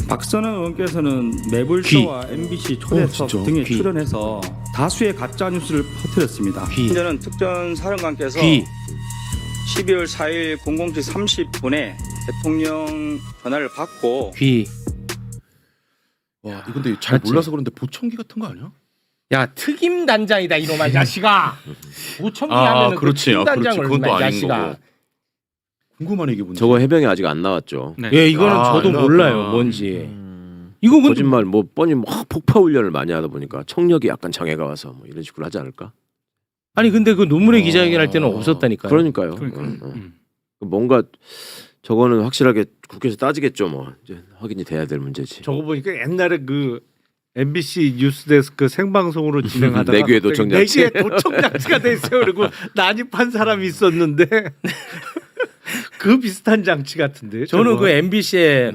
박선원 의원께서는 매불쇼와 MBC 초대석 진짜? 등에 귀. 출연해서 다수의 가짜 뉴스를 퍼뜨렸습니다. 현재는 특전 사령관께서 귀. 12월 4일 00시 30분에 대통령 전화를 받고 귀. 와 이거 근데 잘 맞지? 몰라서 그런데 보청기 같은 거 아니야? 야 특임 단장이다 이놈아 자식아. 보청기 아, 하면은 그렇지. 특임 아, 그렇지. 단장을 그건 또 얼마나 아닌 자식아. 거고. 궁금하네 이게 뭔지. 저거 해병이 아직 안 나왔죠. 네. 예, 이거는 아, 저도 안 몰라요 나왔구나. 뭔지. 이거 근데 거짓말 뭐 뻔히 막 폭파 훈련을 많이 하다 보니까 청력이 약간 장애가 와서 뭐 이런 식으로 하지 않을까? 아니 근데 그 눈물의 기자회견 할 때는 없었다니까요. 그러니까요. 그러니까요. 뭔가 저거는 확실하게 국회에서 따지겠죠. 뭐 이제 확인이 돼야 될 문제지. 저거 보니까 옛날에 그 MBC 뉴스데스크 생방송으로 진행하다가 내귀에 도청장치. 내귀에 도청장치가 돼 있어요. 그리고 난입한 사람이 있었는데 그 비슷한 장치 같은데. 저는 저거. 그 MBC에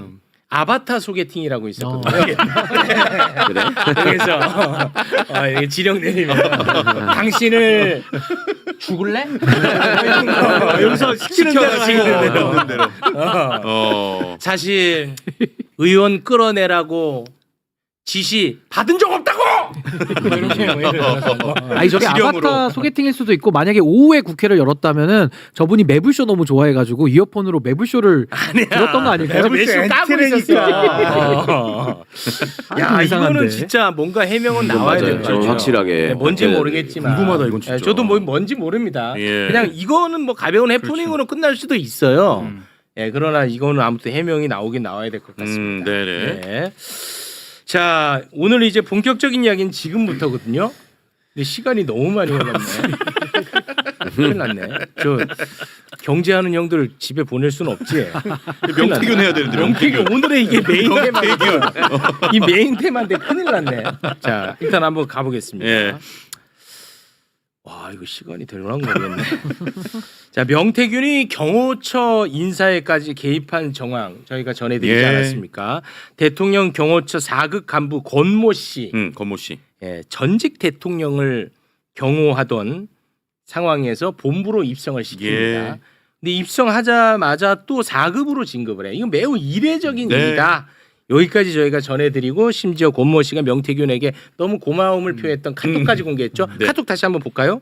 아바타 소개팅이라고 있었거든요. 그래? 그래서 이게 지령 내리면 당신을 죽을래? 여기서 시키는 대로 사실 의원 끌어내라고 지시 받은 적 없다고. 아니 저게 아바타 소개팅일 수도 있고 만약에 오후에 국회를 열었다면은 저분이 매불쇼 너무 좋아해가지고 이어폰으로 매불쇼를 들었던 거 아닐까요? 매불쇼 까고 있었어. 야 이거는 진짜 뭔가 해명은 나와야 맞아요. 되는 좀 거죠. 확실하게 뭔지 해야 모르겠지만 궁금하다, 이건 진짜. 저도 뭔지 모릅니다. 예. 그냥 이거는 뭐 가벼운 해프닝으로 끝날 수도 있어요. 예, 그러나 이거는 아무튼 해명이 나오긴 나와야 될 것 같습니다. 네네. 네. 자, 오늘 이제 본격적인 이야기는 지금부터거든요. 근데 시간이 너무 많이 흘렀네. 큰일 났네. 저 경제하는 형들 집에 보낼 수는 없지. 명태균 해야 되는데 명태균 오늘의 이게 메인 테마거든. 이 메인 테마인데 큰일 났네. 자, 일단 한번 가보겠습니다. 예. 와, 이거 시간이 되려나 모르겠네. 자, 명태균이 경호처 인사에까지 개입한 정황 저희가 전해드리지 예. 않았습니까? 대통령 경호처 4급 간부 권모 씨, 권모 씨. 예, 전직 대통령을 경호하던 상황에서 본부로 입성을 시킵니다. 예. 근데 입성하자마자 또 4급으로 진급을 해. 이건 매우 이례적인 네. 일이다. 여기까지 저희가 전해드리고 심지어 권모 씨가 명태균에게 너무 고마움을 표했던 카톡까지 공개했죠. 네. 카톡 다시 한번 볼까요?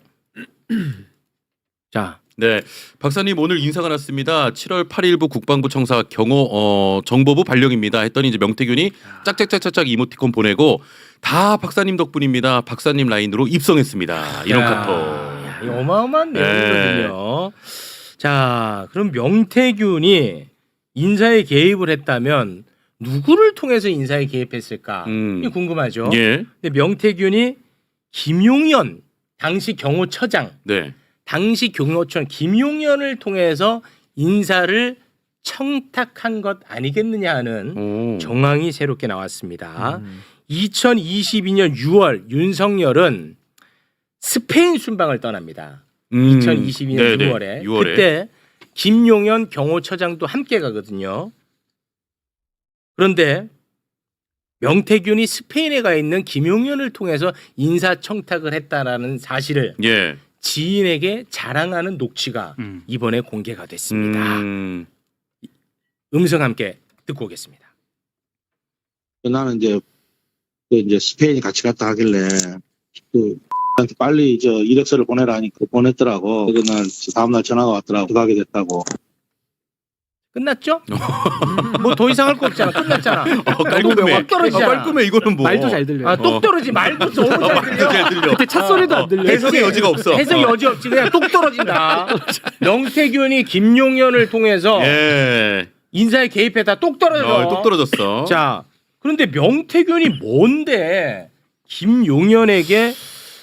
자, 네, 박사님 오늘 인사가 났습니다. 7월 8일부 국방부 청사 경호 정보부 발령입니다. 했더니 이제 명태균이 짝짝짝짝짝 이모티콘 보내고 다 박사님 덕분입니다. 박사님 라인으로 입성했습니다. 이런 카톡. 야, 이거 어마어마한 네. 내용이거든요. 자, 그럼 명태균이 인사에 개입을 했다면 누구를 통해서 인사에 개입했을까? 이게 궁금하죠. 예. 근데 명태균이 김용현 당시 경호처장, 네. 당시 경호처장 김용현을 통해서 인사를 청탁한 것 아니겠느냐 하는 정황이 새롭게 나왔습니다. 2022년 6월 윤석열은 스페인 순방을 떠납니다. 2022년 네네. 6월에. 6월에. 그때 김용현 경호처장도 함께 가거든요. 그런데 명태균이 스페인에 가 있는 김용현을 통해서 인사청탁을 했다라는 사실을 예. 지인에게 자랑하는 녹취가 이번에 공개가 됐습니다. 음성 함께 듣고 오겠습니다. 나는 이제 스페인 같이 갔다 하길래 한테 빨리 이력서를 보내라 하니까 보냈더라고. 그래서 난 다음날 전화가 왔더라고. 가게 됐다고. 끝났죠? 뭐 더 이상 할 거 없잖아. 끝났잖아. 깔끔해. 똑 떨어지잖아. 깔끔해. 이거는 뭐. 말도 잘 들려요. 아, 똑 떨어지. 말도 너무 잘 들려. 잘 들려. 그때 차 소리도 안 들려. 해석의 여지가 없어. 해석의 여지 없지. 그냥 똑 떨어진다. 명태균이 김용현을 통해서 예. 인사에 개입했다. 똑 떨어져. 똑 떨어졌어. 자, 그런데 명태균이 뭔데 김용현에게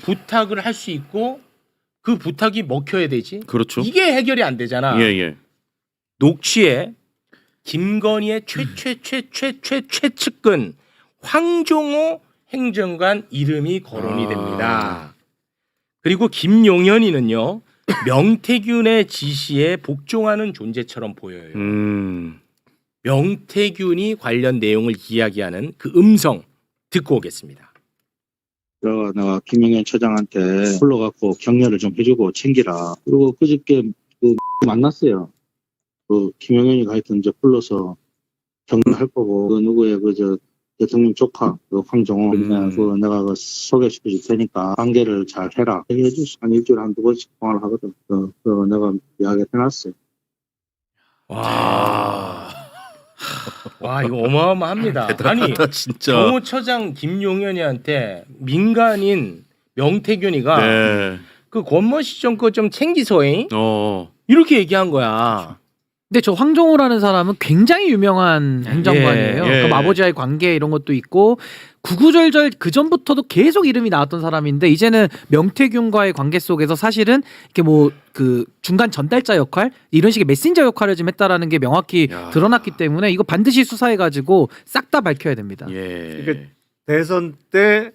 부탁을 할 수 있고 그 부탁이 먹혀야 되지? 그렇죠. 이게 해결이 안 되잖아. 예. 녹취에 김건희의 최측근 황종호 행정관 이름이 거론이 됩니다. 그리고 김용현이는요 명태균의 지시에 복종하는 존재처럼 보여요. 명태균이 관련 내용을 이야기하는 그 음성 듣고 오겠습니다. 내가 김용현 처장한테 불러갖고 격려를 좀 해주고 챙기라. 그리고 그저께 만났어요. 김용현이 하여튼 불러서 격려할 거고 그 누구의 대통령 조카 황종호 내가 소개시켜 줄 테니까 관계를 잘 해라. 얘기해 줬어. 한 일주일에 한두 번씩 통화를 하거든. 내가 이야기 해놨어요. 와 이거 어마어마합니다. 아니 진짜. 경호처장 김용현이한테 민간인 명태균이가 네. 그 권모 시정 거 좀 챙기소잉 이렇게 얘기한 거야. 근데 저 황종호라는 사람은 굉장히 유명한 행정관이에요. 예. 그럼 아버지와의 관계 이런 것도 있고 구구절절 그 전부터도 계속 이름이 나왔던 사람인데 이제는 명태균과의 관계 속에서 사실은 이렇게 그 중간 전달자 역할 이런 식의 메신저 역할을 좀 했다라는 게 명확히 드러났기 때문에 이거 반드시 수사해가지고 싹 다 밝혀야 됩니다. 그러니까 대선 때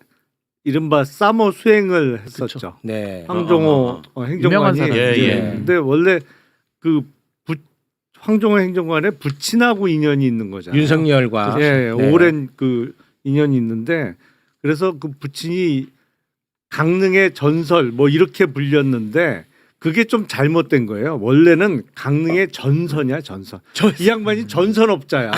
이른바 사모 수행을 했었죠. 네. 황종호 행정관이. 유명한 사람. 근데 원래 황종호 행정관의 부친하고 인연이 있는 거잖아요. 윤석열과. 네. 네. 오랜 그 인연이 있는데 그래서 그 부친이 강릉의 전설 이렇게 불렸는데 그게 좀 잘못된 거예요. 원래는 강릉의 전선이야 전선. 이 양반이 전선업자야.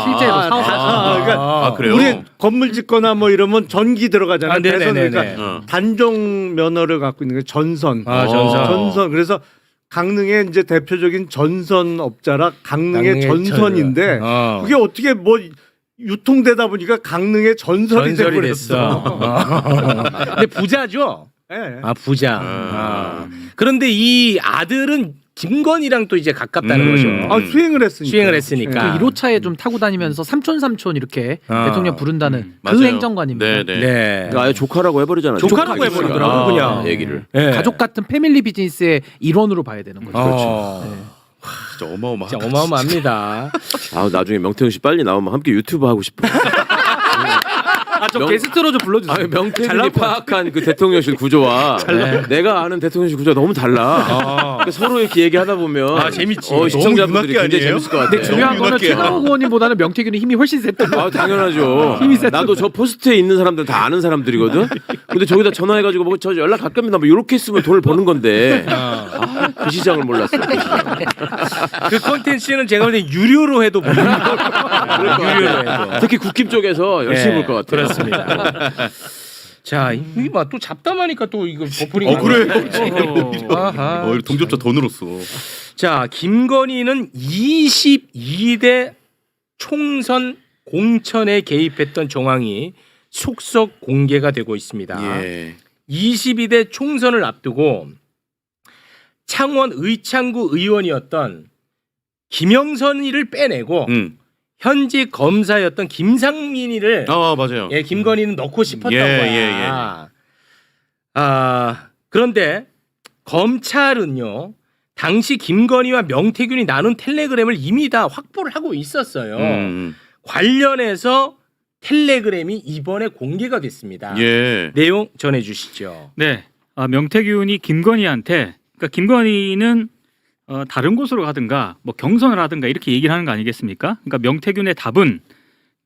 실제로 그러니까 그래요? 우리 건물 짓거나 이러면 전기 들어가잖아요. 대선 그러니까 단종 면허를 갖고 있는 게 전선. 전선. 그래서 강릉의 이제 대표적인 전선업자라 강릉의 전선인데 그게 어떻게 유통되다 보니까 강릉의 전설이 돼버렸어. 근데 부자죠. 네. 부자. 그런데 이 아들은 김건희랑 또 이제 가깝다는 거죠. 수행을 했으니까. 했으니까. 그 1호차에 좀 타고 다니면서 삼촌 이렇게 대통령 부른다는 그 맞아요. 행정관입니다. 네. 아예 조카라고 해버리잖아요. 조카라고 해버리더라고 그냥. 얘기를. 네. 가족 같은 패밀리 비즈니스의 일원으로 봐야 되는 거죠. 진짜 어마어마하다. 진짜 어마어마합니다. 나중에 명태균 씨 빨리 나오면 함께 유튜브 하고 싶어. 저 게스트로 좀 불러주세요. 명태균이 파악한 그 대통령실 구조와 내가 아는 대통령실 구조가 너무 달라. 서로 이렇게 얘기하다 보면 재밌지. 시청자분들이 굉장히 재밌을 것 같아요. 근데 중요한 거는 최강욱 의원님보다는 명태균이 힘이 훨씬 셌던 거. 당연하죠. 나도 저 포스트에 있는 사람들 다 아는 사람들이거든. 근데 저기다 전화해가지고 저 연락 갈 겁니다. 이렇게 했으면 돈을 버는 건데. 그 시장을 몰랐어요. 그 콘텐츠는 제가 볼 때 유료로 해도 유료로 해도. 특히 국힘 쪽에서 열심히 볼 것 같아요. 그렇습니다. 자, 이게 또 잡담하니까 또 이거 버프링. 그래. 아하. 동접자 더 늘었어. 자, 김건희는 22대 총선 공천에 개입했던 정황이 속속 공개가 되고 있습니다. 예. 22대 총선을 앞두고 창원 의창구 의원이었던 김영선이를 빼내고 현직 검사였던 김상민이를 맞아요. 예, 김건희는 넣고 싶었던 예, 거야. 그런데 검찰은요. 당시 김건희와 명태균이 나눈 텔레그램을 이미 다 확보를 하고 있었어요. 관련해서 텔레그램이 이번에 공개가 됐습니다. 예. 내용 전해주시죠. 네, 명태균이 김건희한테, 그러니까 김건희는 다른 곳으로 가든가 뭐 경선을 하든가 이렇게 얘기를 하는 거 아니겠습니까? 그러니까 명태균의 답은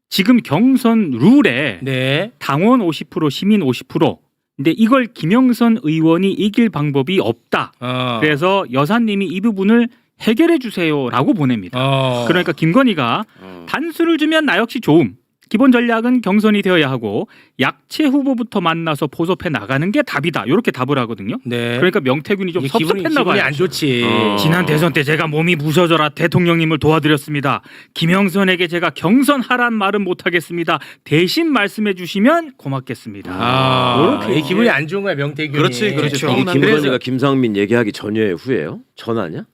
지금 경선 룰에 네. 당원 50% 시민 50%. 근데 이걸 김영선 의원이 이길 방법이 없다. 그래서 여사님이 이 부분을 해결해 주세요라고 보냅니다. 그러니까 김건희가 단수를 주면 나 역시 좋음. 기본 전략은 경선이 되어야 하고 약체 후보부터 만나서 포섭해 나가는 게 답이다. 이렇게 답을 하거든요. 네. 그러니까 명태균이 좀 섭섭했나 봐요. 기분이 안 좋지. 지난 대선 때 제가 몸이 부서져라 대통령님을 도와드렸습니다. 김영선에게 제가 경선하란 말은 못하겠습니다. 대신 말씀해 주시면 고맙겠습니다. 이렇게 기분이 안 좋은 거야 명태균이. 그렇지. 이게 김건희가 김상민 얘기하기 전이에요, 후예요? 전하냐?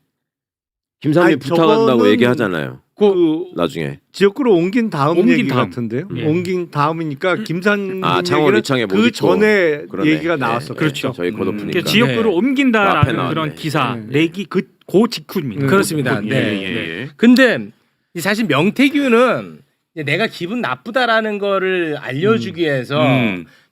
김상민 부탁한다고 저거는 얘기하잖아요. 나중에 지역구로 옮긴 다음 옮긴 얘기 다음. 같은데요. 예. 옮긴 다음이니까 김상민 창원 얘기는 의창에 못 그 있고. 전에 그러네. 얘기가 네. 나왔어. 그렇죠. 저희 겉엎으니까. 그러니까 지역구를 그 앞에 옮긴다라는 나왔네. 그런 기사 내기 그 직후입니다. 그렇습니다. 예, 네. 예. 근데 사실 명태균은 내가 기분 나쁘다라는 거를 알려주기 위해서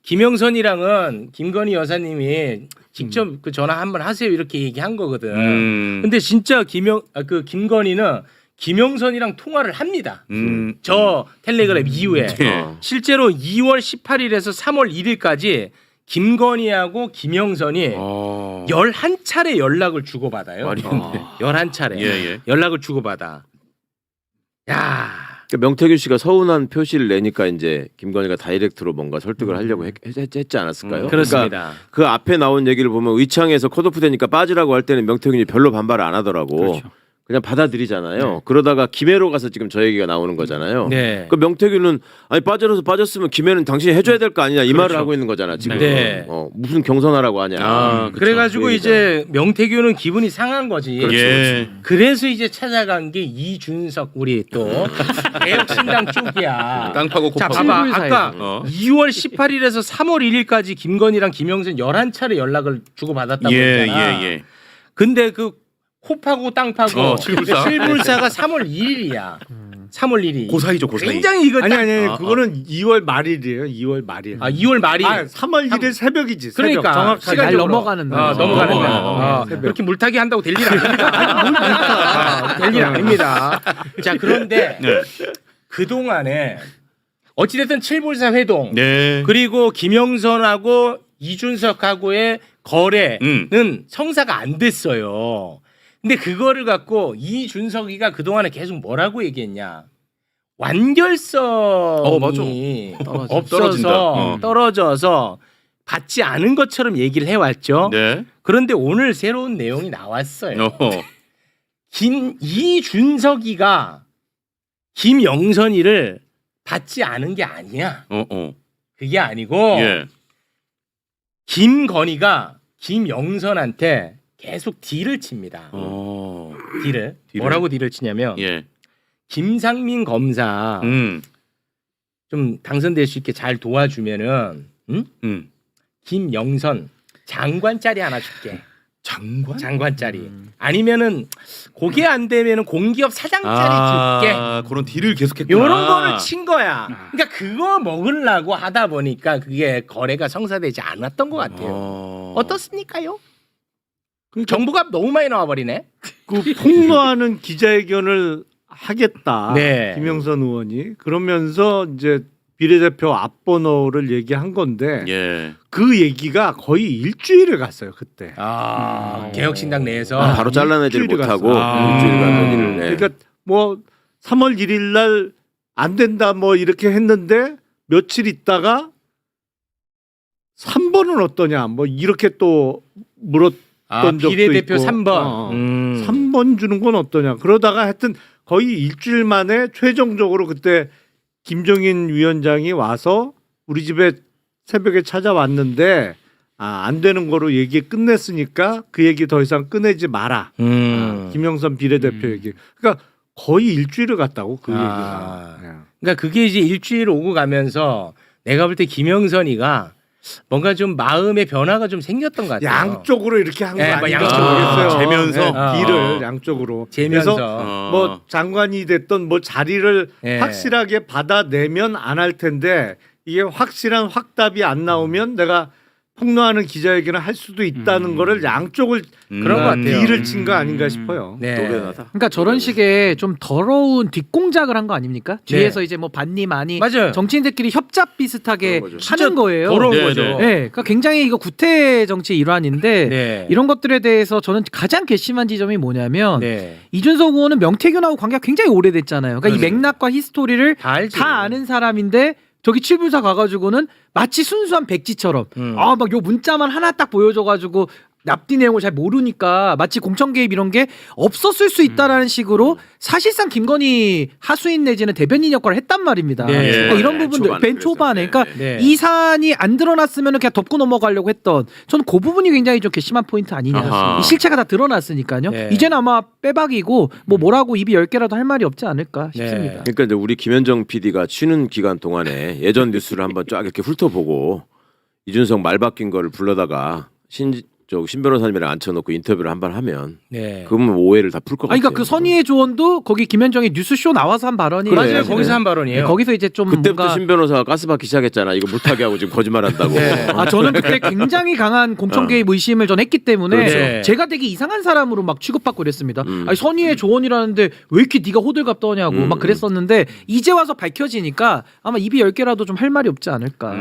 김영선이랑은 김건희 여사님이 직접 그 전화 한번 하세요 이렇게 얘기한 거거든. 근데 진짜 김건희는 김영선이랑 통화를 합니다. 저 텔레그램 이후에 실제로 2월 18일에서 3월 1일까지 김건희하고 김영선이 11차례 연락을 주고받아요. 11차례 연락을 주고받아. 야. 그러니까 명태균 씨가 서운한 표시를 내니까 이제 김건희가 다이렉트로 뭔가 설득을 하려고 했지 않았을까요? 그렇습니다. 그러니까 그 앞에 나온 얘기를 보면 의창에서 컷오프 되니까 빠지라고 할 때는 명태균이 별로 반발을 안 하더라고. 그렇죠. 그냥 받아들이잖아요. 그러다가 김해로 가서 지금 저 얘기가 나오는 거잖아요. 네. 그 명태균은 아니 빠졌으면 김해는 당신이 해줘야 될 거 아니냐 이 말을 하고 있는 거잖아 지금. 네. 무슨 경선하라고 하냐. 그래가지고 그 이제 명태균은 기분이 상한 거지. 그렇죠. 그래서 이제 찾아간 게 이준석 우리 또 개혁신당 쪽이야. 땅 파고 자, 곱하고. 봐봐. 아까 2월 18일에서 3월 1일까지 김건희랑 김영선 11차례 연락을 주고받았다고 했잖아. 근데 그 코 파고 땅 파고 칠불사가 3월 2일이야. 3월 1일. 고사이죠, 고사이. 굉장히 이거 아니 그거는 2월 말일이에요. 2월 말일. 2월 말일. 3월 1일 새벽이지. 그러니까 정확하게 시간 날 넘어가는 날. 넘어가는 날. 그렇게 물타기 한다고 될 일 아닙니다. 될 일 아닙니다. 자, 그런데 그동안에 어찌됐든 칠불사 회동 그리고 김영선하고 이준석하고의 거래는 성사가 안 됐어요. 근데 그거를 갖고 이준석이가 그동안에 계속 뭐라고 얘기했냐. 완결성이 없어서 떨어져서 받지 않은 것처럼 얘기를 해왔죠. 그런데 오늘 새로운 내용이 나왔어요. 이준석이가 김영선이를 받지 않은 게 아니야. 그게 아니고 김건희가 김영선한테 계속 딜을 칩니다. 딜을. 뭐라고 딜을 치냐면 김상민 검사 좀 당선될 수 있게 잘 도와주면은 김영선 장관 자리 하나 줄게. 장관 자리. 아니면은 그게 안 되면은 공기업 사장 자리 줄게. 그런 딜을 계속했구나. 요런 거를 친 거야. 그러니까 그거 먹으려고 하다 보니까 그게 거래가 성사되지 않았던 것 같아요. 어떻습니까요? 정보가 너무 많이 나와버리네. 그 폭로하는 기자회견을 하겠다. 네. 김영선 의원이 그러면서 이제 비례대표 앞번호를 얘기한 건데 예. 그 얘기가 거의 일주일을 갔어요 그때. 개혁신당 내에서 바로 잘라내지를 일주일이 못하고 갔어요. 일주일 가는 일을. 네. 그러니까 뭐 3월 1일 날 안 된다 뭐 이렇게 했는데 며칠 있다가 3번은 어떠냐 뭐 이렇게 또 물었던 적도 비례대표 있고 3번. 3번 주는 건 어떠냐 그러다가 하여튼 거의 일주일 만에 최종적으로 그때 김종인 위원장이 와서 우리 집에 새벽에 찾아왔는데 안 되는 거로 얘기 끝냈으니까 그 얘기 더 이상 꺼내지 마라. 김영선 비례대표 얘기. 그러니까 거의 일주일을 갔다고 그 얘기가. 그러니까 그게 이제 일주일 오고 가면서 내가 볼 때 김영선이가 뭔가 좀 마음의 변화가 좀 생겼던 것 같아요. 양쪽으로 이렇게 한 거 아닌가 양쪽으로. 모르겠어요. 재면서? 딜을 양쪽으로. 재면서. 그래서 뭐 장관이 됐던 뭐 자리를 확실하게 받아내면 안 할 텐데 이게 확실한 확답이 안 나오면 내가 폭로하는 기자회견을 할 수도 있다는 거를 양쪽을 그런 것 같아요. 딜을 친 거 아닌가 싶어요. 네. 노련하다. 그러니까 저런 식의 좀 더러운 뒷공작을 한 거 아닙니까? 뒤에서 이제 뭐 반니 많이 맞아요. 정치인들끼리 협잡 비슷하게 하는 거예요. 더러운 네, 거죠. 네. 네, 그러니까 굉장히 이거 구태 정치의 일환인데 네. 이런 것들에 대해서 저는 가장 괘씸한 지점이 뭐냐면 네. 이준석 의원은 명태균하고 관계가 굉장히 오래됐잖아요. 그러니까 이 맥락과 히스토리를 다 알지. 다 아는 사람인데 저기 칠불사 가가지고는 마치 순수한 백지처럼 막 요 문자만 하나 딱 보여줘가지고 납디 내용을 잘 모르니까 마치 공천 개입 이런 게 없었을 수 있다라는 식으로 사실상 김건희 하수인 내지는 대변인 역할을 했단 말입니다. 네. 그러니까 이런 부분들 초반에 맨 초반에 그러니까 네. 이 사안이 안 드러났으면 그냥 덮고 넘어가려고 했던 저는 그 부분이 굉장히 좀 괘씸한 포인트 아니냐. 아하. 이 실체가 다 드러났으니까요. 네. 이제는 아마 빼박이고 뭐라고 입이 10개라도 할 말이 없지 않을까 싶습니다. 그러니까 이제 우리 김현정 PD가 쉬는 기간 동안에 예전 뉴스를 한번 쫙 이렇게 훑어보고 이준석 말 바뀐 거를 불러다가 신 변호사님이랑 앉혀놓고 인터뷰를 한번 하면 그러면 오해를 다 풀 것 같아요. 그러니까 그 선의의 조언도 거기 김현정이 뉴스쇼 나와서 한 발언이에요. 맞아요. 거기서 한 발언이에요. 네, 거기서 이제 좀 그때부터 뭔가 신 변호사가 가스받기 시작했잖아. 이거 못하게 하고 지금 거짓말한다고. 저는 그때 굉장히 강한 공천 개입 의심을 전 했기 때문에 그렇죠. 제가 되게 이상한 사람으로 막 취급받고 그랬습니다. 아니, 선의의 조언이라는데 왜 이렇게 네가 호들갑 떠냐고 막 그랬었는데 이제 와서 밝혀지니까 아마 입이 10개라도 좀 할 말이 없지 않을까.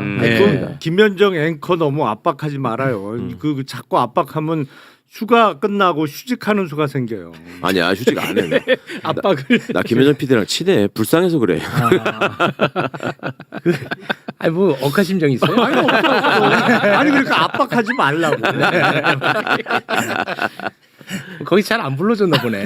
김현정 앵커 너무 압박하지 말아요. 그 자꾸 압박하면 휴가 끝나고 휴직하는 수가 생겨요. 아니야 휴직 안 해. 압박을. 나 김현정 PD랑 친해. 불쌍해서 그래. 아니 뭐 억하심정 있어요? 아니 없어. 아니 그러니까 압박하지 말라고. 거기 잘 안 불러줬나 보네.